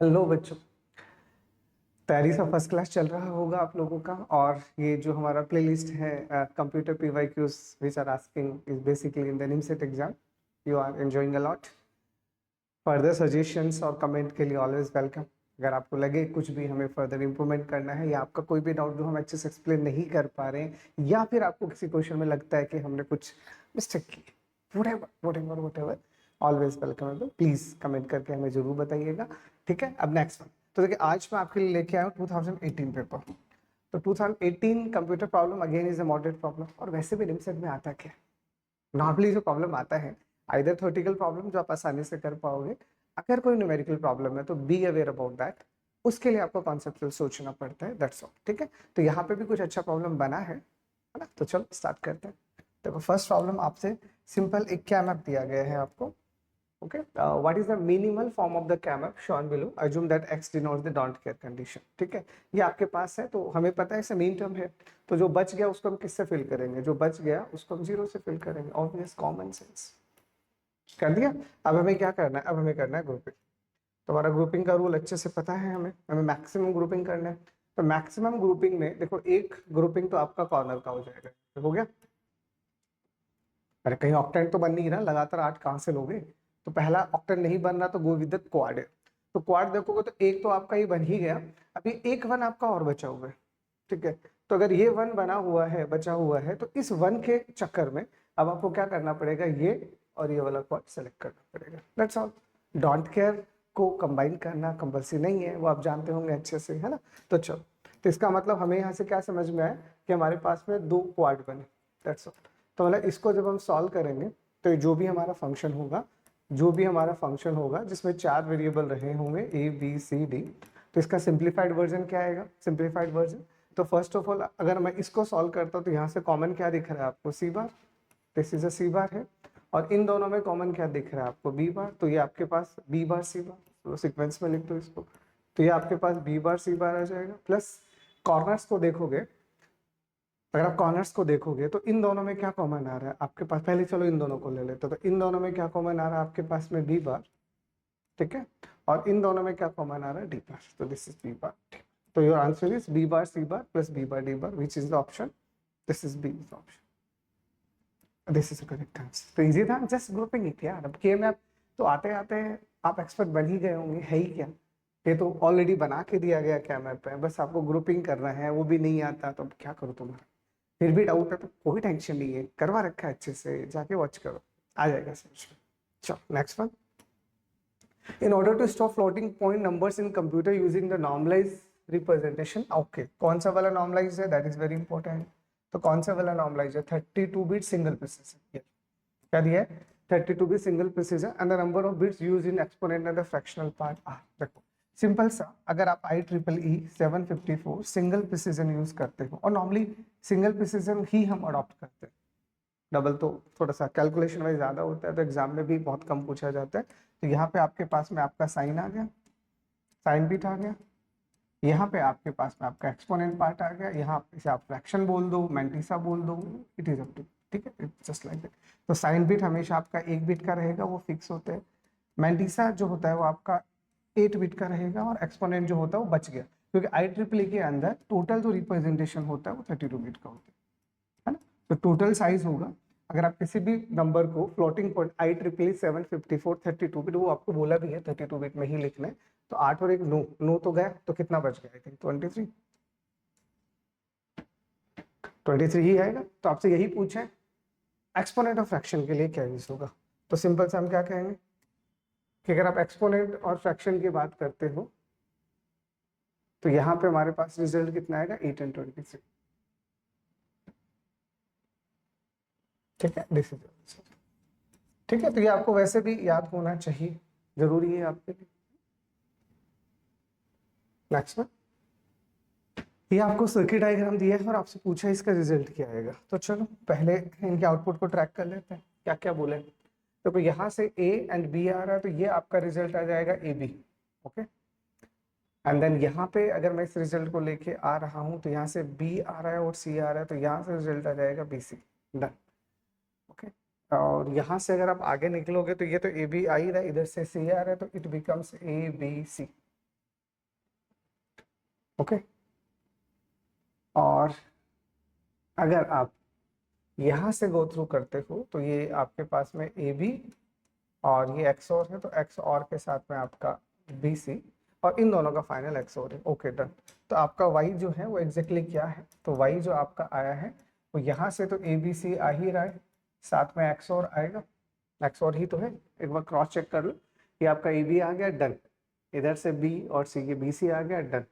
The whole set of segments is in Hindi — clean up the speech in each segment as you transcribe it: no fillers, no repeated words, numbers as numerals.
हेलो बच्चों। तैयारी सब फर्स्ट क्लास चल रहा होगा आप लोगों का। और ये जो हमारा प्लेलिस्ट है computer PYQs which are asking is basically in the NIMCET exam. You are enjoying a lot. Further suggestions और कमेंट के लिए ऑलवेज वेलकम। अगर आपको लगे कुछ भी हमें फर्दर इंप्रूवमेंट करना है या आपका कोई भी डाउट जो हम अच्छे से एक्सप्लेन नहीं कर पा रहे हैं या फिर आपको किसी क्वेश्चन में लगता है कि हमने कुछ मिस्टेक की, whatever, always welcome. Please comment करके हमें जरूर बताइएगा। ठीक है, अब नेक्स्ट वन। तो देखिए आज मैं आपके लिए लेके आया हूँ 2018 पेपर। तो 2018 computer problem again is a moderate problem. और वैसे भी निमसेट में आता क्या है, नॉर्मली जो प्रॉब्लम आता है आइदर थ्योरेटिकल प्रॉब्लम जो आप आसानी से कर पाओगे, अगर कोई न्यूमेरिकल प्रॉब्लम है तो बी अवेयर अबाउट दैट। उसके लिए आपको कॉन्सेप्चुअल सोचना पड़ता है, दैट्स ऑल। ठीक है, तो यहाँ पे भी कुछ अच्छा प्रॉब्लम बना है ना। तो चलो स्टार्ट करते हैं। देखो फर्स्ट प्रॉब्लम आपसे सिंपल एक कैमअप दिया गया है आपको। Okay, what is the minimal form of the K map shown below, assume that X denotes the don't care condition. ठीक है, ये आपके पास है तो हमें पता है इसे मीन टर्म है। तो जो बच गया उसको हम किससे फिल करेंगे, जो बच गया उसको हम जीरो से फिल करेंगे। Obvious, common sense. कर दिया। अब हमें क्या करना है, अब हमें करना है ग्रुपिंग। तो हमारा ग्रुपिंग का रूल अच्छे से पता है, हमें हमें मैक्सिमम ग्रुपिंग करना है। तो मैक्सिमम ग्रुपिंग में देखो एक ग्रुपिंग तो आपका कॉर्नर का हो जाएगा, हो गया। अरे कहीं ऑक्टेंट तो बन नहीं रहा, लगातार 8 कहाँ से लोगे। तो पहला ऑक्टेंट नहीं बन रहा तो गो विद द क्वाड। तो क्वाड देखोगे तो एक तो आपका ये बन ही गया। अभी एक वन आपका और बचा हुआ है। ठीक है, तो अगर ये वन बना हुआ है, बचा हुआ है, तो इस वन के चक्कर में अब आपको क्या करना पड़ेगा, ये और ये वाला क्वाड सेलेक्ट करना पड़ेगा। That's all. डोंट केयर को कंबाइन करना कंपल्सरी नहीं है, वो आप जानते होंगे अच्छे से, है ना। तो चलो, तो इसका मतलब हमें यहाँ से क्या समझ में आया कि हमारे पास में दो क्वाड बने। That's all. तो मतलब इसको जब हम सॉल्व करेंगे तो जो भी हमारा फंक्शन होगा, जो भी हमारा फंक्शन होगा जिसमें 4 वेरिएबल रहे होंगे ए बी सी डी, तो इसका सिंप्लीफाइड वर्जन क्या आएगा, सिंप्लीफाइड वर्जन। तो फर्स्ट ऑफ ऑल अगर मैं इसको सॉल्व करता हूँ तो यहाँ से कॉमन क्या दिख रहा है आपको, सी बार। दिस इज अ सी बार है। और इन दोनों में कॉमन क्या दिख रहा है आपको, बी बार। तो ये आपके पास बी बार सी बार, तो सीक्वेंस में लिख दो इसको। तो ये आपके पास बी बार सी बार आ जाएगा। प्लस कॉर्नर्स को देखोगे, अगर आप कॉर्नर्स को देखोगे तो इन दोनों में क्या कॉमन आ रहा है आपके पास, पहले चलो इन दोनों को ले लेते, तो इन दोनों में क्या कॉमन आ रहा है आपके पास में, बी बार। ठीक है, और इन दोनों में क्या कॉमन आ रहा है, डी बार। तो दिस इज बी बार। तो your answer is B bar C bar plus B bar D bar, which is the option, this is B is option, this is correct answer. तो इजी था, जस्ट ग्रुपिंग ही किया। अब के में तो आते आते आप एक्सपर्ट बन ही गए होंगे, है ही क्या। ये तो ऑलरेडी बना के दिया गया क्या मैप है, बस आपको ग्रुपिंग करना है, वो भी नहीं आता तो अब क्या करूँ तुम्हारा। फिर भी डाउट है तो कोई टेंशन नहीं है, करवा रखा है अच्छे से, जाके वॉच करो, आ जाएगा समझ में। चलो next one. In order to store floating point numbers in computer using the normalized representation, okay, कौन सा वाला normalized है, that is very important। तो कौन सा वाला normalized है, 32 bit single precision। क्या दिया है, 32 bit single precision and the number of bits used in exponent and the fractional part are। देखो सिंपल सा, अगर आप IEEE 754 सिंगल प्रिसीजन यूज करते हो, और नॉर्मली सिंगल प्रिसीजन ही हम अडॉप्ट करते हैं, डबल तो थोड़ा सा कैलकुलेशन वाइज ज्यादा होता है, तो एग्जाम में भी बहुत कम पूछा जाता है। तो यहाँ पे आपके पास में आपका साइन आ गया, साइन बिट आ गया। यहाँ पे आपके पास में आपका एक्सपोनेंट पार्ट आ गया। यहाँ इसे आप फ्रैक्शन बोल दो, मैंटिसा बोल दो, इट इज अप टू। ठीक है, जस्ट लाइक दैट। तो साइन बिट हमेशा आपका 1 बिट का रहेगा, वो फिक्स होते हैं। मैंटिसा जो होता है वो आपका 8 बिट का रहेगा, और एक्सपोनेंट जो होता है वो बच गया, क्योंकि IEEE के अंदर टोटल जो रिप्रेजेंटेशन होता है वो 32 बिट का होता है ना। तो टोटल साइज होगा, अगर आप किसी भी नंबर को फ्लोटिंग पॉइंट IEEE 754 32 बिट, वो आपको बोला भी है 32 बिट में ही लिखना है। तो 8 और 1 9, 9 तो गया, तो कितना बच गया, आई थिंक 23, 23 ही आएगा। तो आपसे यही पूछा है एक्सपोनेंट ऑफ फ्रैक्शन के लिए क्या यूज होगा। तो सिंपल से हम क्या कहेंगे कि अगर आप एक्सपोनेंट और फ्रैक्शन की बात करते हो तो यहाँ पे हमारे पास रिजल्ट कितना आएगा, 8 एंड 23। ठीक है, दिस इज। ठीक है, तो ये आपको वैसे भी याद होना चाहिए, जरूरी है आपके लिए। नेक्स्ट में ये आपको सर्किट डायग्राम दिया है और आपसे पूछा है इसका रिजल्ट क्या आएगा। तो चलो पहले इनके आउटपुट को ट्रैक कर लेते हैं, क्या क्या बोले। तो यहाँ से ए एंड बी आ रहा है, तो ये आपका रिजल्ट आ जाएगा A B. Okay, and then यहाँ पे अगर मैं इस रिजल्ट को लेके आ रहा हूँ तो यहाँ से बी आ रहा है और सी आ रहा है, तो यहाँ से रिजल्ट आ जाएगा बी सी। डन। ओके, और यहाँ से अगर आप आगे निकलोगे तो ये तो ए बी आ ही रहा है, इधर से सी आ रहा है, तो it becomes A B C. Okay. और अगर आप यहाँ से गो थ्रू करते हो तो ये आपके पास में ए बी और ये एक्स और है, तो एक्स और के साथ में आपका बी सी और इन दोनों का फाइनल एक्स और है। Okay done. तो आपका वाई जो है वो एग्जैक्टली क्या है, तो वाई जो आपका आया है वो यहाँ से तो ए बी सी आ ही रहा है, साथ में एक्स और आएगा, एक्स और ही तो है, एक बार क्रॉस चेक कर लो। ये आपका ए बी आ गया, डन। इधर से बी और सी के बी सी आ गया, डन।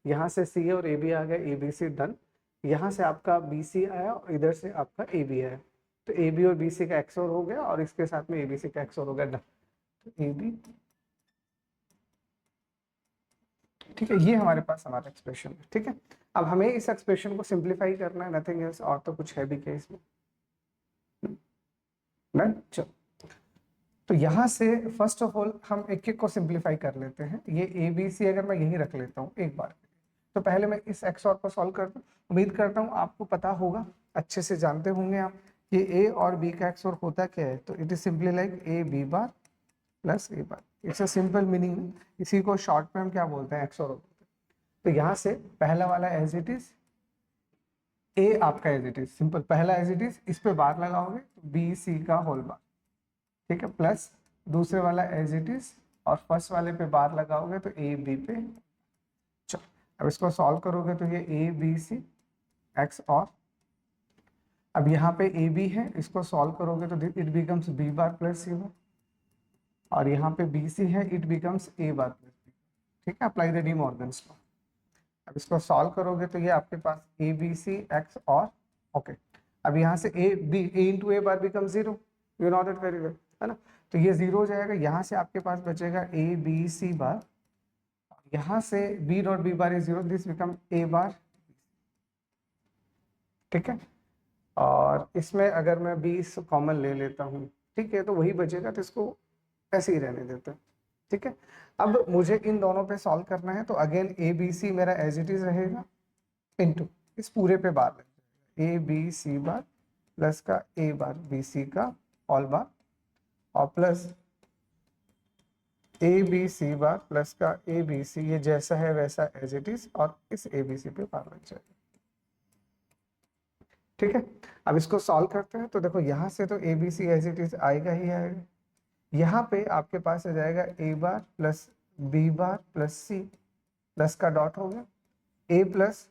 यहाँ से सी और ए बी आ गया, ए बी सी, डन। यहाँ से आपका बी सी आया और इधर से आपका ए बी आया, तो ए बी और बी सी का एक्स और हो गया और इसके साथ में ए बी सी का एक्स और हो गया, डन। तो ए बी, ठीक है, ये हमारे पास हमारा एक्सप्रेशन है। ठीक है, अब हमें इस एक्सप्रेशन को सिंप्लीफाई करना है, नथिंग एल्स, और तो कुछ है भी क्या इसमें, डन। चलो, तो यहाँ से फर्स्ट ऑफ ऑल हम एक एक को सिंप्लीफाई कर लेते हैं। ये ए बी सी अगर मैं यही रख लेता हूँ एक बार, तो पहले मैं इस एक्स और को सॉल्व करता हूँ। उम्मीद करता हूँ आपको पता होगा, अच्छे से जानते होंगे आप, ये ए और बी का एक्स और होता क्या है, तो it is simply like A B bar plus A bar. It's a simple meaning, इसी को शॉर्ट में हम क्या बोलते हैं, एक्स और बोलते हैं। तो यहाँ से पहला वाला एज इट इज, ए आपका एज इट इज सिंपल, पहला एज इट इज, इस पे बार लगाओगे तो बी सी का होल बार, ठीक है, प्लस दूसरे वाला एज इट इज और फर्स्ट वाले पे बार लगाओगे तो ए बी पे। चलो, अब इसको सॉल्व करोगे तो ये ए बी सी एक्स और, अब यहाँ पे ए बी है, इसको सॉल्व करोगे तो it becomes B bar plus C bar, और यहाँ पे बी सी है, it becomes A bar plus B. ठीक है, apply the De Morgan's law. अब इसको सॉल्व करोगे तो ये आपके पास ए बी सी एक्स और, ओके। अब यहाँ से A B, A into A bar become zero, you know that very well, है ना। तो ये जीरो हो जाएगा, यहाँ से आपके पास बचेगा ए बी सी बार, यहाँ से B dot B bar is zero, this become A bar, ठीक है। और इसमें अगर मैं 20 कॉमन ले लेता हूँ, ठीक है, तो वही बचेगा, तो इसको ऐसे ही रहने देते हैं। ठीक है, अब मुझे इन दोनों पे सॉल्व करना है, तो अगेन ए बी सी मेरा एज इट इज रहेगा, इनटू इस पूरे पे बार लग जाएगा, A B C bar plus का ए बार बी सी का ऑल बार, और plus A B C bar plus का ए बी सी, ये जैसा है वैसा एज इट इज, और इस ए बी सी पे बार लग जाएगा। ठीक है, अब इसको सॉल्व करते हैं, तो देखो यहाँ से तो A B C as it is आएगा ही आएगा, यहाँ पे आपके पास आ जाएगा A bar plus B bar plus C, plus का डॉट हो गया, A plus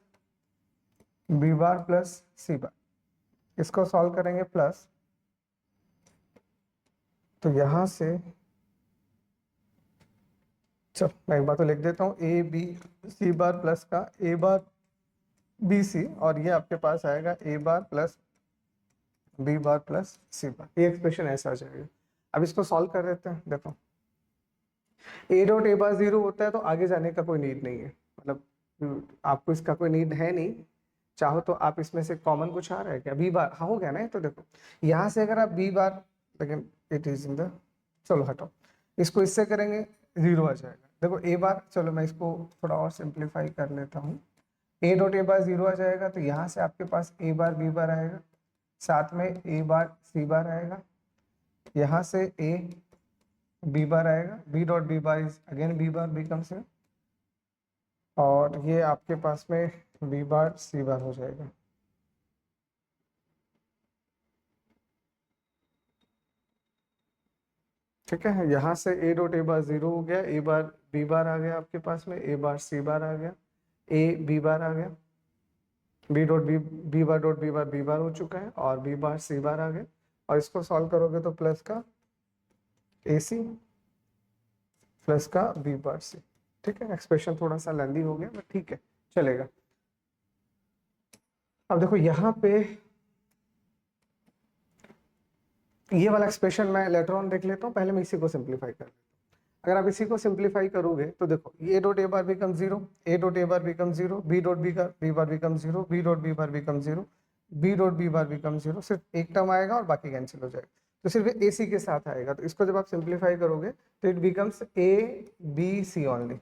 B bar plus C bar, इसको सॉल्व करेंगे प्लस, तो यहाँ से चलो मैं एक बार तो लिख देता हूँ, ए बी सी बार प्लस का ए बार बी सी, और ये आपके पास आएगा ए bar plus B bar plus C बार, ये एक्सप्रेशन ऐसा आ जाएगा। अब इसको सॉल्व कर देते हैं, देखो A dot A bar zero होता है तो आगे जाने का कोई नीड नहीं है, मतलब आपको इसका कोई नीड है नहीं, चाहो तो आप इसमें से कॉमन कुछ आ रहा है क्या, बी बार, हाँ हो गया ना, तो देखो यहाँ से अगर आप बी बार, लेकिन इट इज इन द, चलो हटाओ, इसको इससे करेंगे जीरो आ जाएगा। देखो ए बार, चलो मैं इसको थोड़ा और सिंप्लीफाई कर लेता हूँ, ए डॉट ए बार जीरो आ जाएगा, तो यहाँ से आपके पास ए बार बी बार आएगा, साथ में ए बार सी बार आएगा, यहाँ से ए बी बार आएगा, B dot B bar is again B bar becomes है, और ये आपके पास में बी बार सी बार हो जाएगा। ठीक है, यहाँ से ए डॉट ए बार जीरो हो गया, ए बार बी बार आ गया आपके पास में, ए बार सी बार आ गया, ए बी बार आ गया, B dot B bar dot B bar हो चुका है, और बी बार सी बार आ गया, और इसको सॉल्व करोगे तो प्लस का ए सी प्लस का बी बार सी। ठीक है, एक्सप्रेशन थोड़ा सा लेंदी हो गया, बट ठीक है, चलेगा। अब देखो यहाँ पे ये वाला एक्सप्रेशन मैं लेटर ऑन देख लेता हूँ, पहले मैं इसी को सिंप्लीफाई कर लेता हूँ। अगर आप इसी को सिंप्लीफाई करोगे तो देखो A dot A bar become zero, A dot A bar become zero, B dot B bar become zero, B dot B bar become zero, B dot B bar become zero, सिर्फ एक टर्म आएगा और बाकी कैंसिल हो जाएगा, तो सिर्फ ए सी के साथ आएगा। तो इसको जब आप सिंप्लीफाई करोगे तो it becomes A B C only.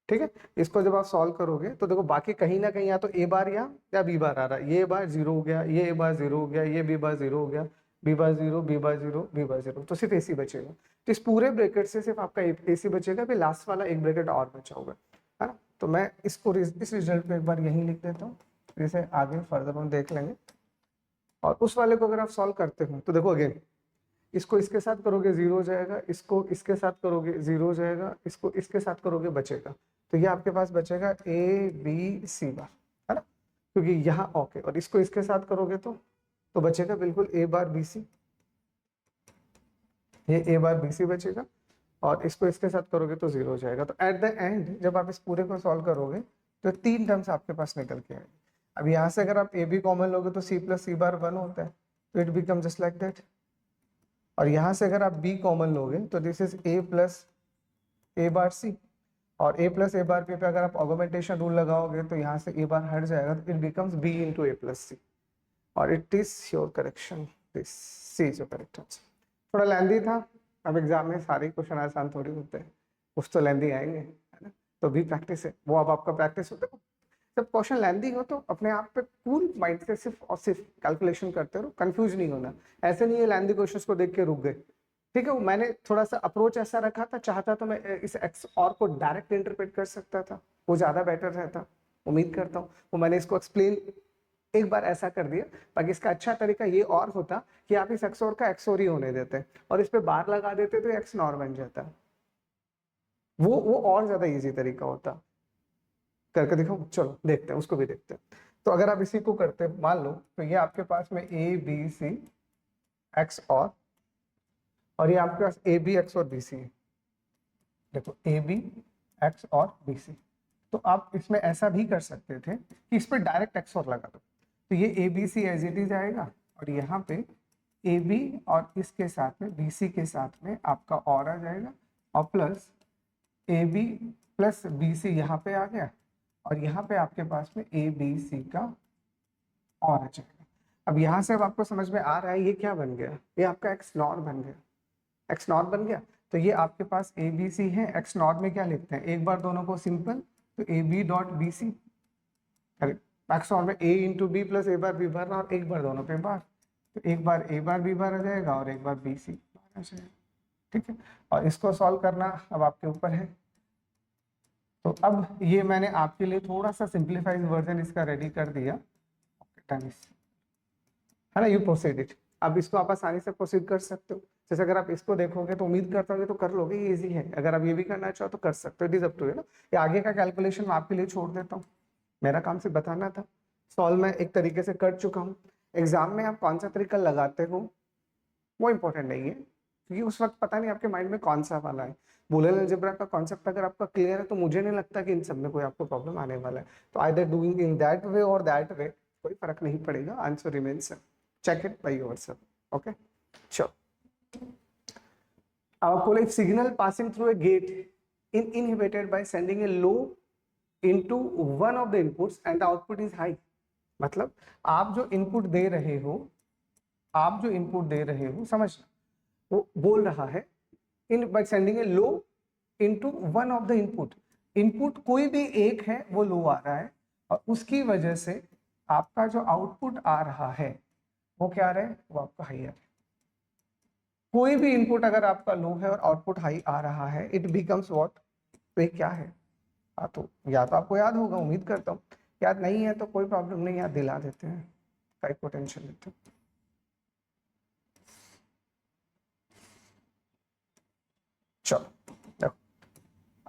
ठीक है, इसको जब आप सॉल्व करोगे तो देखो बाकी कहीं ना कहीं या तो ए बार या बी बार आ रहा है, ये बार जीरो हो गया, ये ए बार जीरो हो गया, ये बी बार जीरो हो गया, B bar zero, B bar zero, B bar zero, तो सिर्फ एसी बचेगा। तो इस पूरे ब्रैकेट से सिर्फ आपका एसी बचेगा, फिर लास्ट वाला एक ब्रैकेट और बचा होगा, है ना। तो मैं इसको इस रिजल्ट को एक बार यहीं लिख देता हूँ, जिसे आगे फर्दर हम देख लेंगे। और उस वाले को अगर आप सॉल्व करते हो तो देखो अगेन, इसको इसके साथ करोगे 0 हो जाएगा, इसको इसके साथ करोगे 0 हो जाएगा, इसको इसके साथ करोगे बचेगा। तो ये आपके पास बचेगा ए बी सी बार, है ना, क्योंकि यहाँ ओके। और इसको इसके साथ करोगे तो बचेगा बिल्कुल ए बार बी सी, ये ए बार बी सी बचेगा। और इसको इसके साथ करोगे तो 0 हो जाएगा। तो एट द एंड जब आप इस पूरे को सॉल्व करोगे तो 3 टर्म्स आपके पास निकल के आएगी। अब यहाँ से अगर आप ए बी कॉमन लोगे तो सी प्लस सी बार 1 होता है, तो it become just like that. और यहाँ से अगर आप b कॉमन लोगे तो this is a plus A बार सी। और a plus A bar p पे अगर आप ऑगमेंटेशन रूल लगाओगे तो यहाँ से a बार हट जाएगा, तो it becomes b into A plus C. और it is your correction, this C is your correct answer. थोड़ा लेंदी था, अब एग्जाम में सारे क्वेश्चन आसान थोड़ी होते हैं, कुछ तो लेंदी आएंगे, है ना, तो भी प्रैक्टिस है वो। अब आपका प्रैक्टिस होता है, जब क्वेश्चन लेंदी हो तो अपने आप पे कूल माइंड से सिर्फ और सिर्फ कैलकुलेशन करते रहो, कंफ्यूज नहीं होना। ऐसे नहीं है लेंदी क्वेश्चंस को देख के रुक गए, ठीक है। मैंने थोड़ा सा अप्रोच ऐसा रखा था, चाहता तो मैं इस एक्स और को डायरेक्ट इंटरप्रेट कर सकता था, वो ज्यादा बेटर रहता, उम्मीद करता हूँ। वो मैंने इसको एक्सप्लेन एक बार ऐसा कर दिया। बाकी इसका अच्छा तरीका ये और होता कि आप इस एक्सोर का एक्सोर ही होने देते और इस पे बार लगा देते तो एक्स नॉर बन जाता, वो और ज्यादा इजी तरीका होता। करके दिखाऊं, चलो देखते हैं, उसको भी देखते हैं। तो अगर आप इसी को करते मान लो, तो ये आपके पास में ए बी सी एक्स और ये आपके पास ए बी एक्स और बी सी है। देखो ए बी एक्स और बी सी, तो आप इसमें ऐसा भी कर सकते थे कि इस पर डायरेक्ट एक्स और लगा दो, तो ये A B C as it is आएगा। और यहाँ पे ए बी और इसके साथ में बी सी के साथ में आपका और आ जाएगा, और plus A B plus B C यहाँ पे आ गया, और यहाँ पे आपके पास में ए बी सी का और आ जाएगा। अब यहाँ से अब आपको समझ में आ रहा है ये क्या बन गया, ये आपका एक्स नॉर बन गया, एक्स नॉर बन गया। तो ये आपके पास ए बी सी है, एक्स नॉर में क्या लिखते हैं, एक बार दोनों को सिंपल, तो A B dot B C, X NOR में A into B plus A bar B bar, और एक बार दोनों पे बार, तो एक बार ए बार बी बार आ जाएगा और एक बार बी सी बार आ जाएगा, ठीक है। और इसको सॉल्व करना अब आपके ऊपर है। तो अब ये मैंने आपके लिए थोड़ा सा सिंप्लीफाइड वर्जन इसका रेडी कर दिया, है ना। यू प्रोसीड इट, अब इसको आप आसानी से प्रोसीड कर सकते हो। जैसे अगर आप इसको देखोगे तो उम्मीद करता हूँ तो कर लोगे, ये इजी है। अगर आप ये भी करना चाहो तो कर सकते हो, it is up to you ना। ये आगे का कैलकुलेशन मैं आपके लिए छोड़ देता हूँ, मेरा काम सिर्फ बताना था। सॉल्व मैं एक तरीके से कर चुका हूँ। एग्जाम में आप कौन सा तरीका लगाते हो वो इंपॉर्टेंट नहीं है, क्योंकि उस वक्त पता नहीं आपके माइंड में कौन सा वाला है। बूलियन अलजेब्रा का कॉन्सेप्ट अगर आपका क्लियर है तो मुझे नहीं लगता कि इन सब में कोई आपको प्रॉब्लम आने वाला है। तो either doing in that way और दैट वे, कोई फर्क नहीं पड़ेगा, answer remains same. Check it by yourself, okay. चलो, आपको like signal passing through a gate in inhibited by sending a low into one of the inputs and the output is high. मतलब आप जो इनपुट दे रहे हो, आप जो इनपुट दे रहे हो, समझना, वो बोल रहा है in by sending a low into one of the input. Input कोई भी एक है वो लो आ रहा है, और उसकी वजह से आपका जो आउटपुट आ रहा है वो क्या आ रहा है, वो आपका हाई आ रहा है। कोई भी इनपुट अगर आपका लो है और आउटपुट हाई आ रहा है, इट बिकम्स व्हाट, तो ये क्या है। तो या तो आपको याद होगा, उम्मीद करता हूँ। याद नहीं है तो कोई प्रॉब्लम नहीं, याद दिला देते हैं, काई को टेंशन लेते हैं। चलो देखो,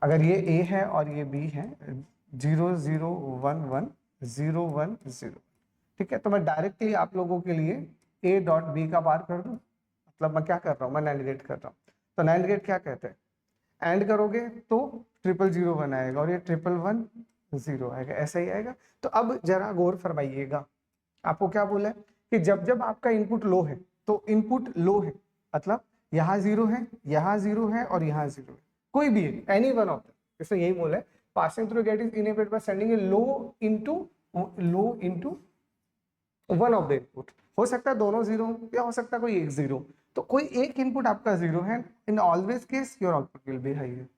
अगर ये ए है और ये बी है, 0 0 1 1 0 1 0, ठीक है। तो मैं डायरेक्टली आप लोगों के लिए ए डॉट बी का बार कर दूं, मतलब मैं क्या कर रहा हूँ, मैं नैंड गेट कर रहा हूँ। तो नैंड गेट क्या कहते हैं, एंड करोगे तो 0 0 1 आएगा और ये 1 1 1 0 आएगा, ऐसा ही आएगा। तो अब जरा गौर फरमाइएगा, आपको क्या बोला है कि जब जब आपका इनपुट लो है, तो इनपुट लो है मतलब यहाँ 0 है, यहाँ 0 है और यहाँ 0 है, कोई भी है, एनी वन ऑफ them। इसमें यही बोला है, passing through gate is enabled by sending a low into one of the input. हो सकता है दोनों 0 या हो सकता है कोई एक 0, तो कोई एक इनपुट आपका 0 है, in always case your output will be high है।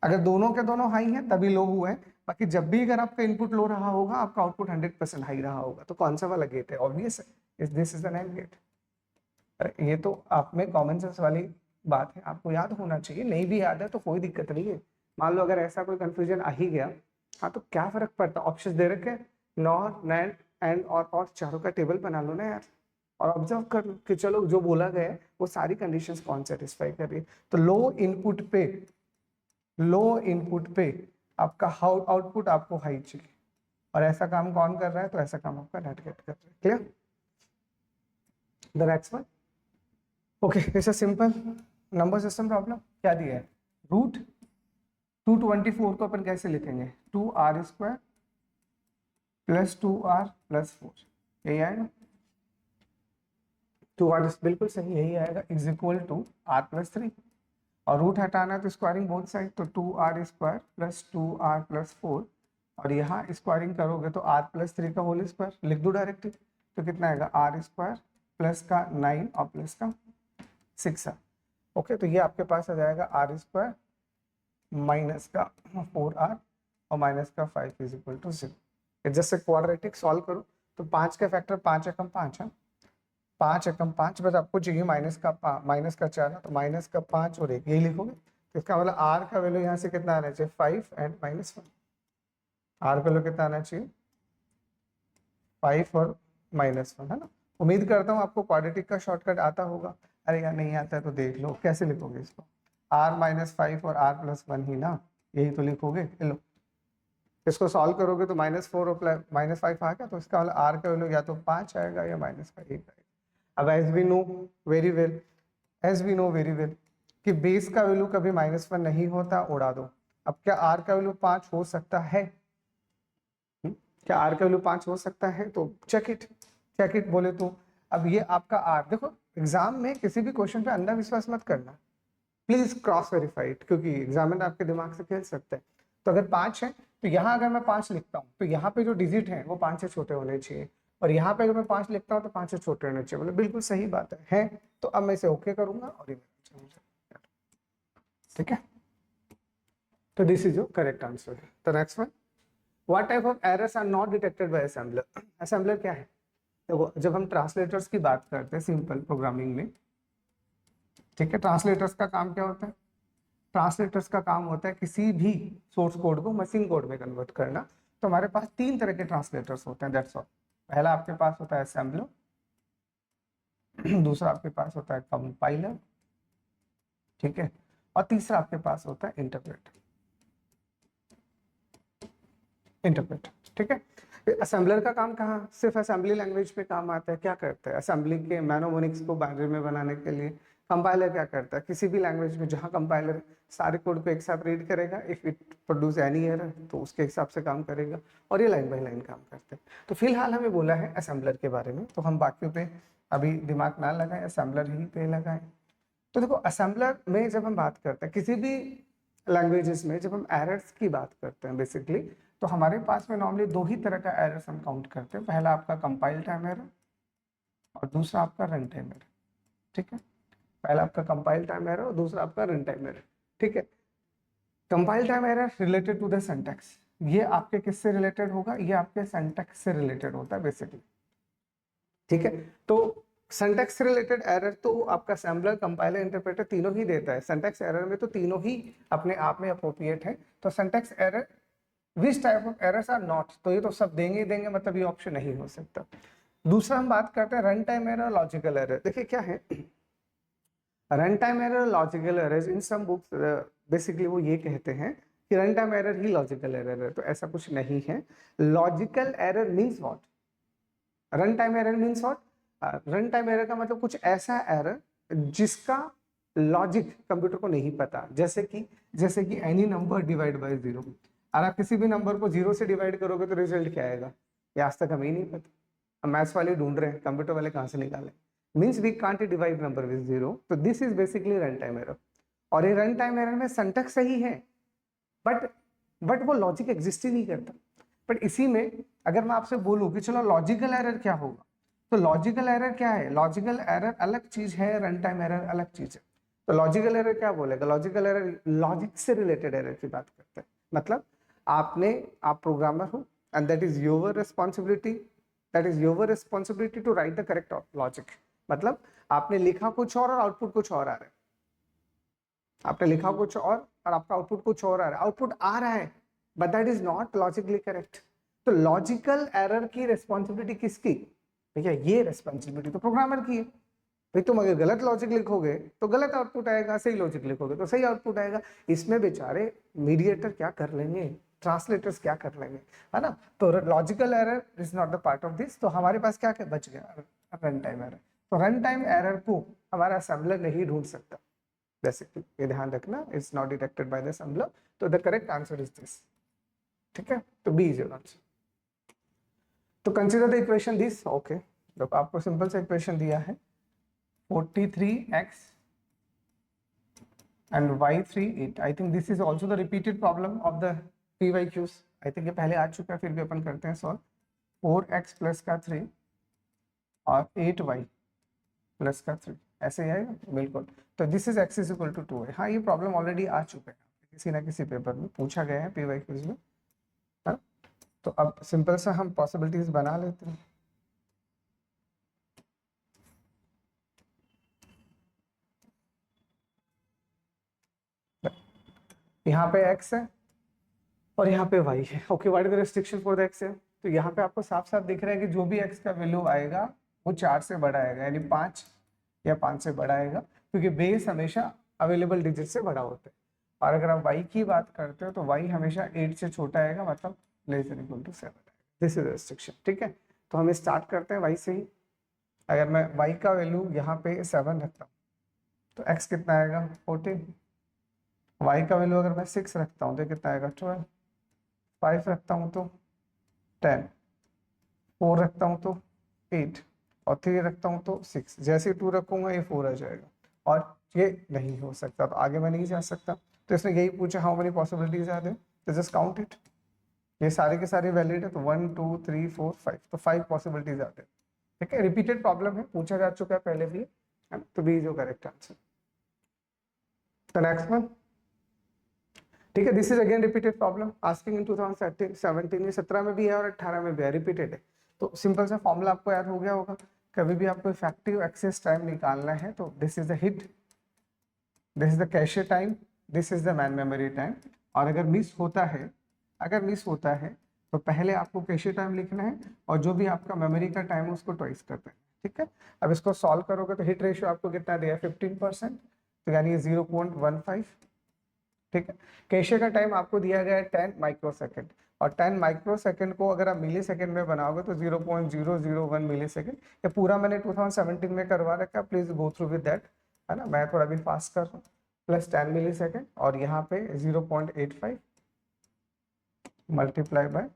अगर दोनों के दोनों हाई हैं तभी लो हुआ है, बाकी जब भी अगर आपका इनपुट लो रहा होगा आपका आउटपुट 100% हाई रहा होगा। तो कौन सा वाला गेट है, ऑब्वियस है, this is the NAND gate. अरे ये तो आप में कॉमन सेंस वाली बात है, आपको याद होना चाहिए, नहीं भी याद है तो कोई दिक्कत नहीं है। मान लो अगर ऐसा कोई कंफ्यूजन आ ही गया हाँ तो क्या फर्क पड़ता है, ऑप्शन दे रखे हैं, नॉर, नैंड, एंड और चारों का टेबल बना लो ना यार, और ऑब्जर्व कर लो कि चलो जो बोला गया है वो सारी कंडीशंस कौन सेटिस्फाई कर रही है। तो लो इनपुट पे आपका आउटपुट आपको हाई चाहिए, और ऐसा काम कौन कर रहा है, तो ऐसा काम आपका नेट गेट कर रहा है। Clear? The next one, okay, it's a simple number system problem. क्या दिया है, रूट 224 को अपन कैसे लिखेंगे, 2r² प्लस 2r प्लस 4, यही आएगा। 2r बिल्कुल सही, यही आएगा, is equal to r plus 3, और रूट हटाना तो स्क्वायरिंग बोथ साइड, तो 2r² प्लस 2r प्लस 4, और यहाँ स्क्वायरिंग करोगे तो r प्लस 3 का होल स्क्वायर, लिख दो डायरेक्टली, तो कितना आएगा, r² प्लस का 9 और प्लस का 6 है। ओके, तो ये आपके पास आ जाएगा r² माइनस का 4r और माइनस का 5 इज इक्वल टू 0। जैसे क्वाड्रेटिक सॉल्व करो तो 5 का फैक्टर 5 एकम 5 है, 5 एकम 5, बस आपको चाहिए माइनस का 4 है, तो माइनस का 5 और 1, यही लिखोगे। तो इसका मतलब r का वैल्यू यहाँ से कितना आना चाहिए, 5 एंड -1। r का वैल्यू कितना आना चाहिए, 5 और -1, है ना। उम्मीद करता हूँ आपको क्वाड्रेटिक का शॉर्टकट आता होगा। अरे यार नहीं आता है तो देख लो कैसे लिखोगे इसको, r-5 और r+1 ही ना, यही तो लिखोगे। लो इसको सॉल्व करोगे तो -4 और -5 आ गया, तो इसका मतलब r का वैल्यू या तो 5 आएगा या -1 आएगा। अब as we know very well कि बेस का वैल्यू कभी -1 नहीं होता, उड़ा दो। अब क्या r का वैल्यू 5 हो सकता है, क्या r का वैल्यू 5 हो सकता है, तो चेक इट बोले तो। अब ये आपका r, देखो एग्जाम में किसी भी क्वेश्चन पे अंधविश्वास मत करना, प्लीज क्रॉस वेरीफाई इट, क्योंकि एग्जामिनर आपके दिमाग से खेल सकते हैं। तो अगर 5 है तो यहाँ अगर मैं 5 लिखता हूँ तो यहाँ पे जो डिजिट है वो 5 से छोटे होने चाहिए, और यहाँ पे अगर मैं 5 लिखता हूँ तो 5 से छोटे होने चाहिए, मतलब बिल्कुल सही बात है। तो अब मैं इसे ओके करूंगा और ये ठीक है, तो this is your correct answer. The next one, what type of errors are not detected by assembler. Assembler क्या है, देखो जब हम ट्रांसलेटर्स की बात करते हैं सिंपल प्रोग्रामिंग में, ठीक है, ट्रांसलेटर्स का काम क्या होता है, ट्रांसलेटर्स का काम होता है किसी भी सोर्स कोड को मशीन कोड में कन्वर्ट करना। तो हमारे पास 3 तरह के ट्रांसलेटर्स होते हैं, दैट्स ऑल। पहला आपके पास होता है असेंबलर, दूसरा आपके पास होता है कंपाइलर, ठीक है, और तीसरा आपके पास होता है इंटरप्रेटर, ठीक है। असेंबलर का काम कहाँ, सिर्फ असेंबली लैंग्वेज पे काम आता है, क्या करता है, असेंबली के मैनोमोनिक्स को बाइनरी में बनाने के लिए। कंपाइलर क्या करता है, किसी भी लैंग्वेज में जहाँ कंपाइलर सारे कोड को एक साथ रीड करेगा, if it produce any error तो उसके हिसाब से काम करेगा, और ये लाइन बाय लाइन काम करते हैं। तो फिलहाल हमें बोला है असेंबलर के बारे में, तो हम बाकियों पे अभी दिमाग ना लगाएं, असेंबलर ही पे लगाएं। तो देखो असेंबलर में जब हम बात करते हैं किसी भी लैंग्वेजेस में, जब हम एरर्स की बात करते हैं बेसिकली, तो हमारे पास में नॉर्मली 2 ही तरह का एरर्स हम काउंट करते हैं। पहला आपका कंपाइल टाइम एरर और दूसरा आपका रन टाइम एरर, ठीक है। पहला आपका कंपाइल टाइम एरर और दूसरा आपका रन टाइम एरर, ठीक है। Compile time error related to the syntax, ये आपके किससे रिलेटेड होगा, ये आपके सिंटैक्स से रिलेटेड होता है बेसिकली, ठीक है। तो सिंटैक्स से रिलेटेड एरर तो आपका असेंबलर, कंपाइलर, इंटरप्रेटर तीनों ही देता है। सिंटैक्स एरर में तो तीनों ही अपने आप में अप्रोप्रिएट है। तो syntax error, which type of errors are not, तो ये तो सब देंगे ही देंगे, मतलब ये ऑप्शन नहीं हो सकता। दूसरा हम बात करते हैं run time error, logical error. देखिए क्या है run time error, logical error, in some books basically वो ये कहते हैं कि रन टाइम एरर ही लॉजिकल एरर है, तो ऐसा कुछ नहीं है। Logical error means what, run time error means what, run time error का मतलब कुछ ऐसा एरर जिसका लॉजिक कंप्यूटर को नहीं पता, जैसे कि एनी नंबर डिवाइड बाय 0। अगर आप किसी भी नंबर को 0 से डिवाइड करोगे तो रिजल्ट क्या आएगा, ये आज तक हमें ही नहीं पता। हम मैथ्स वाले ढूंढ रहे हैं, कंप्यूटर वाले कहाँ से निकालें, means we can't divide number with 0। तो this is basically run time error. और ये रन टाइम एरर में सिंटैक्स सही है, बट वो लॉजिक एग्जिस्ट ही नहीं करता। बट इसी में अगर मैं आपसे बोलूं कि चलो लॉजिकल एरर क्या होगा, तो लॉजिकल एरर क्या है, लॉजिकल एरर अलग चीज है, रन टाइम एरर अलग चीज है। तो लॉजिकल एरर क्या बोलेगा, लॉजिकल एरर लॉजिक से रिलेटेड एरर की बात करते हैं। मतलब आप प्रोग्रामर हो and that is your responsibility to write the correct logic. मतलब आपने लिखा कुछ और आउटपुट कुछ और आ रहा है, आपने लिखा कुछ और आपका आउटपुट कुछ और आ रहा है। आउटपुट आ रहा है but that is not logically correct. तो लॉजिकल एरर की रिस्पॉन्सिबिलिटी किसकी? भैया ये रिस्पॉन्सिबिलिटी तो प्रोग्रामर की है। भाई तुम अगर गलत लॉजिक लिखोगे तो गलत आउटपुट आएगा, सही लॉजिक लिखोगे तो सही आउटपुट आएगा। इसमें बेचारे मीडिएटर क्या कर लेंगे, ट्रांसलेटर्स क्या कर लेंगे, है ना। तो logical error is not the part of this. तो हमारे पास क्या क्या बच गया? Run time error. तो रन टाइम एरर को हमारा असेंबलर नहीं ढूंढ सकता, बेसिकली ये ध्यान रखना, it's not detected by the assembler. तो the correct answer is this. ठीक है, तो बी इज योर आंसर। तो consider the equation this. Okay, तो आपको सिंपल सा इक्वेशन दिया है 43x and y38. I think this is also the repeated problem of the PYQs. I think ये पहले आ चुका है, फिर भी अपन करते हैं सॉल्व। 4x प्लस का 3 और 8y प्लस का 3, ऐसे ही आएगा बिल्कुल। तो this is x is equal to 2y। हाँ, ये प्रॉब्लम ऑलरेडी आ चुका है, किसी ना किसी पेपर में पूछा गया है PYQs में। हाँ, तो अब सिंपल सा हम पॉसिबिलिटीज बना लेते हैं। यहाँ पे x है और यहाँ पे y है। Okay, what is the restriction for the x है? तो यहाँ पे आपको साफ साफ दिख रहा है कि जो भी x का वैल्यू आएगा वो 4 से बड़ा आएगा, यानी 5 या 5 से बड़ा आएगा, क्योंकि बेस हमेशा अवेलेबल डिजिट से बड़ा होता है। और अगर आप y की बात करते हो तो y हमेशा 8 से छोटा आएगा, मतलब लेस देन इक्वल टू 7 आएगा। This is restriction. ठीक है, तो हम स्टार्ट करते हैं y से ही। अगर मैं y का वैल्यू यहाँ पे 7 रखता हूँ तो x कितना आएगा? 14। y का वैल्यू अगर मैं 6 रखता हूँ तो कितना आएगा? 12। 5 रखता हूँ तो 10, 4 रखता हूँ तो 8 और 3 रखता हूँ तो 6। जैसे 2 रखूंगा ये 4 आ जाएगा, और ये नहीं हो सकता, तो आगे मैं नहीं जा सकता। तो इसने यही पूछा how many possibilities are there, तो जस्ट काउंट इट। ये सारे के सारे वैलिड है, तो 1 2 3 4 5, तो 5 पॉसिबिलिटीज आर देयर। ठीक है, रिपीटेड प्रॉब्लम है, पूछा जा चुका है पहले भी, है ना। तो B is your correct answer. The next one. ठीक है, this is again repeated problem asking in 2017 ये 17 में भी है और 18 में भी है, रिपीटेड है। तो सिंपल सा फॉर्मूला आपको याद हो गया होगा। कभी भी आपको इफेक्टिव एक्सेस टाइम निकालना है तो this is the hit, this is the cache time, this is the man memory time. और अगर मिस होता है तो पहले आपको कैशे टाइम लिखना है और जो भी आपका मेमोरी का टाइम है उसको ट्वाइस करना है। ठीक है, अब इसको सॉल्व करोगे तो हिट रेशियो आपको कितना दिया है? 15%, तो यानी 0.15। ठीक है, कैशे का टाइम आपको दिया गया है 10 माइक्रोसेकंड, और 10 माइक्रोसेकंड को अगर आप मिली सेकंड में बनाओगे तो 0.001 मिली सेकंड। ये पूरा मैंने 2017 में करवा रखा, please go through with that, है ना। मैं थोड़ा भी फास्ट कर रहा हूँ। प्लस 10 मिली सेकेंड और यहाँ पे 0.85 मल्टीप्लाई बाय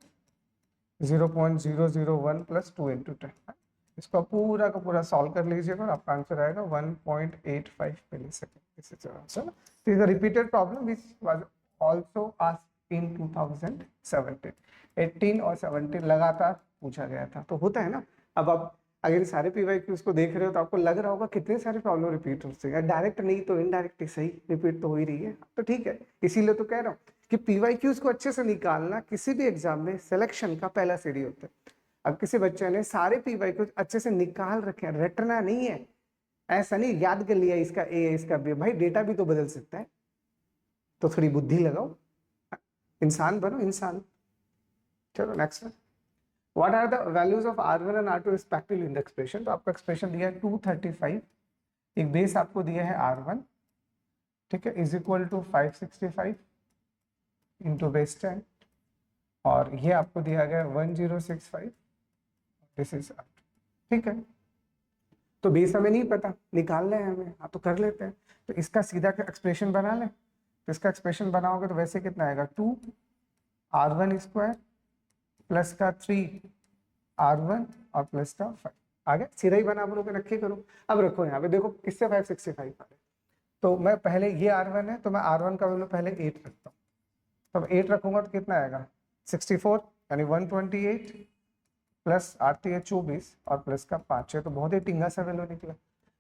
0.001 प्लस 2 इंटू 10। इसको पूरा का पूरा सॉल्व कर लीजिएगा और आपका आंसर आएगा 1.85 millisecond. This is answer. This is a repeated problem which was also asked in 2017। 18 और 17 लगातार पूछा गया था, तो होता है ना। अब आप अगर सारे PYQs को देख रहे हो तो आपको लग रहा होगा कितने सारे प्रॉब्लम रिपीट हो सकते हैं, डायरेक्ट नहीं तो इनडायरेक्ट सही रिपीट तो हो ही रही है। तो ठीक है, इसीलिए तो कह रहा हूँ कि PYQs को अच्छे से निकालना किसी भी एग्जाम में सिलेक्शन का पहला सीढ़ी होता है। अब किसी बच्चे ने सारे PYQs अच्छे से निकाल रखे हैं, रटना नहीं है, ऐसा नहीं याद कर लिया इसका ए इसका बी, भाई डेटा भी तो बदल सकता है, तो थोड़ी बुद्धि लगाओ, इंसान बनो इंसान। चलो next one. What are the values of R1 and R2 respectively in the expression? तो आपका एक्सप्रेशन दिया है 235, एक बेस आपको दिया है R1, ठीक है, is equal to 565 into base 10, और ये आपको दिया गया 1065, दिस इज R2। ठीक है, तो बेस हमें नहीं पता, निकालना है हमें, हाँ तो कर लेते हैं। तो इसका सीधा एक्सप्रेशन बना लें। तो इसका एक्सप्रेशन बनाओगे तो वैसे कितना आएगा? 2 R1 स्क्वायर प्लस का 3 R1 और प्लस का 5। आगे सीधा ही बना बोलोगे, रखे करो। अब रखो यहाँ पे, देखो किससे 565 आ रहे, तो मैं पहले ये R1 है तो मैं R1 का वैल्यू पहले 8 रखता हूँ। तो अब 8 रखूंगा तो कितना आएगा? 64, यानी 128 प्लस 8 है 24 और प्लस का 5 है, तो बहुत ही टिंगा सा वैल्यू निकला।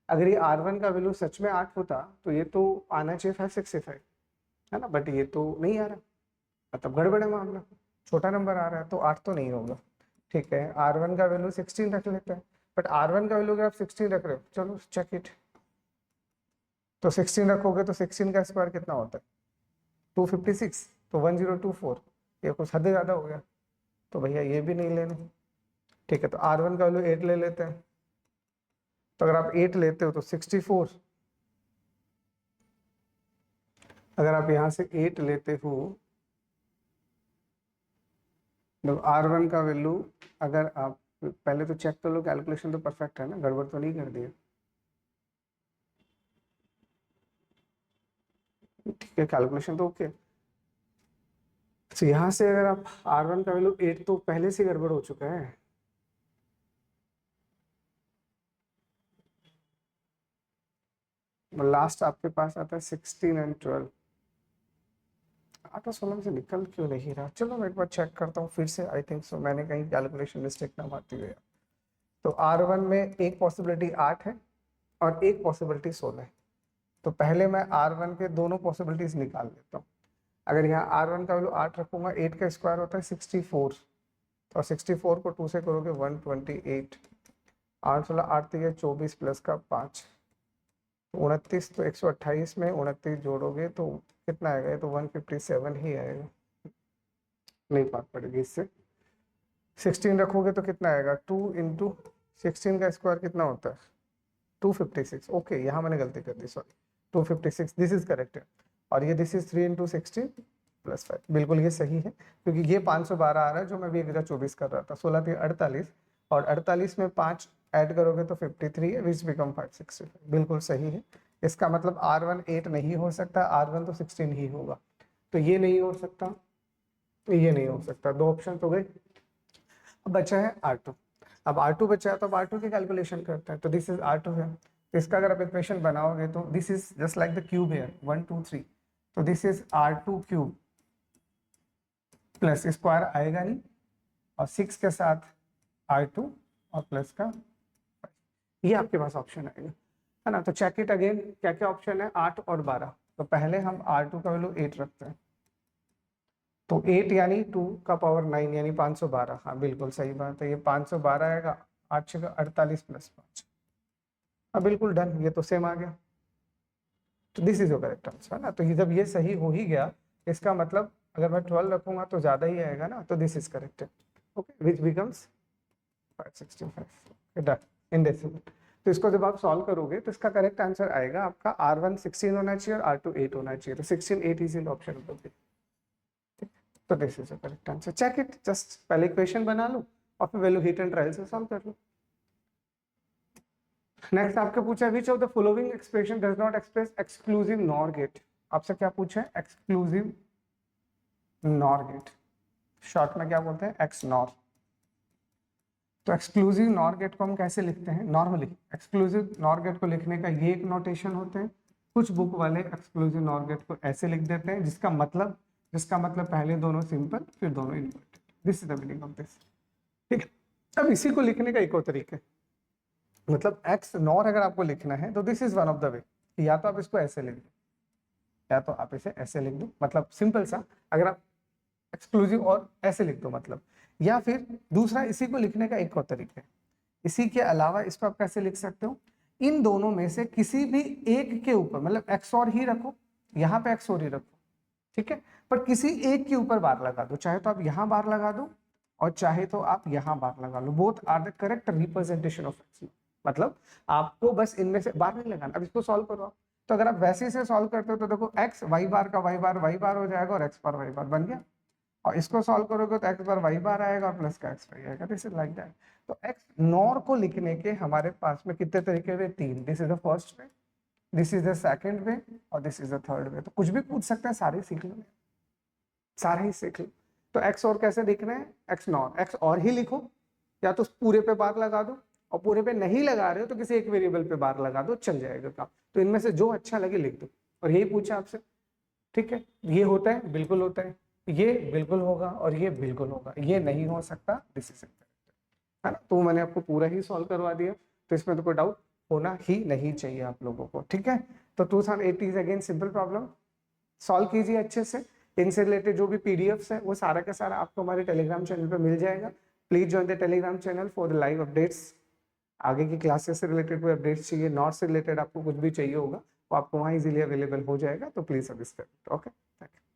अगर ये R1 का वैल्यू सच में 8 होता तो ये तो आना चाहिए 565, है ना, बट ये तो नहीं आ रहा, मतलब गड़बड़ है मामला, छोटा नंबर आ रहा है, तो 8 तो नहीं होगा। ठीक है, R1 का वैल्यू 16 रख लेते हैं, बट R1 का वैल्यू अगर आप 16 रख रहे हो, चलो चेक इट। तो 16 रखोगे तो 16 का स्क्वायर कितना होता है? 256, तो 1024, ये कुछ हद ज़्यादा हो गया, तो भैया ये भी नहीं लेने। ठीक है, तो R1 का वैल्यू 8 ले लेते हैं। तो अगर आप 8 लेते हो तो 64, अगर आप यहाँ से 8 लेते हो तो R1 का वैल्यू, अगर आप पहले तो चेक कर लो कैलकुलेशन तो परफेक्ट है ना, गड़बड़ तो नहीं कर दिया। ठीक है, कैलकुलेशन तो ओके। तो यहाँ से अगर आप R1 का वैल्यू 8, तो पहले से गड़बड़ हो चुका है। लास्ट आपके पास आता है 16 एंड 12। 8 और 16 से निकल क्यों नहीं रहा? चलो मैं एक बार चेक करता हूँ फिर से। आई थिंक सो मैंने कहीं कैलकुलेशन मिस्टेक ना मारती हुई। तो R1 में एक पॉसिबिलिटी 8 है और एक पॉसिबिलिटी 16 है। तो पहले मैं R1 के दोनों पॉसिबिलिटीज निकाल लेता हूँ। अगर यहाँ R1 का वैल्यू 8 रखूंगा, 8 का स्क्वायर होता है 64, और 64 को 2 से करोगे 128, 8 16 8 3 24 प्लस का 5 29, तो 128 में 29 जोड़ोगे तो कितना आएगा? तो 157 ही आएगा, नहीं बात पड़ेगी इससे। 16 रखोगे तो कितना आएगा? 2 इंटू 16 का स्क्वायर कितना होता है? 256। ओके, यहाँ मैंने गलती कर दी, सॉरी, 256 दिस इज करेक्ट है। और ये दिस इज 3 इंटू 16 प्लस 5, बिल्कुल ये सही है, क्योंकि ये 512 आ रहा है जो मैं भी 1024 कर रहा था। 16 3 48, और 48 में 5 ऐड करोगे तो 53 है, विच बिकम 565, बिल्कुल सही है। इसका मतलब R1 8 नहीं हो सकता, R1 तो 16 ही होगा। तो ये नहीं हो सकता, ये नहीं हो सकता, दो ऑप्शन हो गए। अब बचा है R2। अब R2 बचा है तो अब R2 की कैलकुलेशन करते हैं। तो दिस इज R2 है, इसका अगर आप इक्वेशन बनाओगे तो this is just like the cube here 1 2 3, तो this is R2 cube plus square आएगा नहीं, और 6 के साथ R2 और प्लस का 5, ये आपके पास ऑप्शन आएगा, है ना। तो चेक इट अगेन, क्या क्या ऑप्शन है? 8 और 12। तो पहले हम R2 का वैल्यू 8 रखते हैं, तो 8 यानी 2 का पावर 9 यानी 512। हाँ बिल्कुल सही बात है, ये 512 आएगा। 8 6 48 प्लस 5, हाँ बिल्कुल डन, ये तो सेम आ गया। तो this is your correct answer, है ना। तो जब ये सही हो ही गया, इसका मतलब अगर मैं 12 रखूंगा तो ज्यादा ही आएगा ना, तो दिस इज करेक्ट है। Okay, which becomes 565 done in decimal. तो इसको जब आप सॉल्व करोगे तो इसका करेक्ट आंसर आएगा आपका R1 16 होना चाहिए और R2 8 होना चाहिए। तो 16 8 इज इन ऑप्शन नंबर। तो this is the correct answer. Check it, just पहले इक्वेशन बना लो और फिर वैल्यू हीट एंड ट्रायल से सॉल्व कर लो। नेक्स्ट आपके पूछा है which of the following expression does not express exclusive NOR gate. आपसे क्या पूछा है? एक्सक्लूसिव नॉर गेट, शॉर्ट में क्या बोलते हैं? X nor. तो एक्सक्लूसिव नॉर गेट को हम कैसे लिखते हैं? नॉर्मली एक्सक्लूसिव नॉर गेट को लिखने का ये एक नोटेशन होते हैं। कुछ बुक वाले एक्सक्लूसिव नॉर गेट को ऐसे लिख देते हैं, जिसका मतलब पहले दोनों सिंपल फिर दोनों inverted. This is the meaning of this. ठीक है, अब इसी को लिखने का एक और तरीका है, मतलब एक्स नॉर अगर आपको लिखना है तो this is one of the way, या तो आप इसको ऐसे लिख दो या तो आप इसे ऐसे लिख दो, मतलब सिंपल सा। अगर आप एक्सक्लूसिव और ऐसे लिख दो मतलब, या फिर दूसरा इसी को लिखने का एक और तरीका है। इसी के अलावा इसको आप कैसे लिख सकते हो? इन दोनों में से किसी भी एक के ऊपर, मतलब एक्स और ही रखो, यहाँ पे एक्स और ही रखो, ठीक है, पर किसी एक के ऊपर बार लगा दो। चाहे तो आप यहाँ बार लगा दो और चाहे तो आप यहाँ बार लगा लो, both are the correct representation of X. मतलब आपको बस इनमें से बार नहीं लगाना। अब इसको सॉल्व करो आप, तो अगर आप वैसे से सॉल्व करते हो तो देखो एक्स वाई बार का वाई बार हो जाएगा और एक्स बार वाई बार बन गया। और इसको सॉल्व करोगे तो एक्स बार वाई बार आएगा और प्लस का एक्स वाई आएगा। This is like that. तो एक्स नॉर को लिखने के हमारे पास में कितने तरीके हुए? 3। This is the first way, this is the second way और this is the third way. तो कुछ भी पूछ सकते हैं, सारे सीख लो, सारे ही सीख लो। तो एक्स और कैसे लिखना है? एक्स नॉर, एक्स और ही लिखो, या तो पूरे पे बार लगा दो, और पूरे पे नहीं लगा रहे हो तो किसी एक वेरिएबल पे बार लगा दो, चल जाएगा काम। तो इनमें से जो अच्छा लगे लिख दो, और यही पूछा आपसे। ठीक है, ये होता है, बिल्कुल होता है, ये बिल्कुल होगा और ये बिल्कुल होगा, ये नहीं हो सकता, दिस इज है ना। तो मैंने आपको पूरा ही सॉल्व करवा दिया, तो इसमें तो कोई डाउट होना ही नहीं चाहिए आप लोगों को। ठीक है, तो 2080 अगेन सिंपल प्रॉब्लम सॉल्व कीजिए अच्छे से। इनसे रिलेटेड जो भी पीडीएफ्स है वो सारा का सारा आपको हमारे टेलीग्राम चैनल पे मिल जाएगा। Please join the Telegram channel for the live updates. आगे की क्लासेस से रिलेटेड कोई अपडेट्स चाहिए, नोट्स से रिलेटेड आपको कुछ भी चाहिए होगा, वो आपको वहाँ इजीली अवेलेबल हो जाएगा। तो please subscribe. Okay, thank you.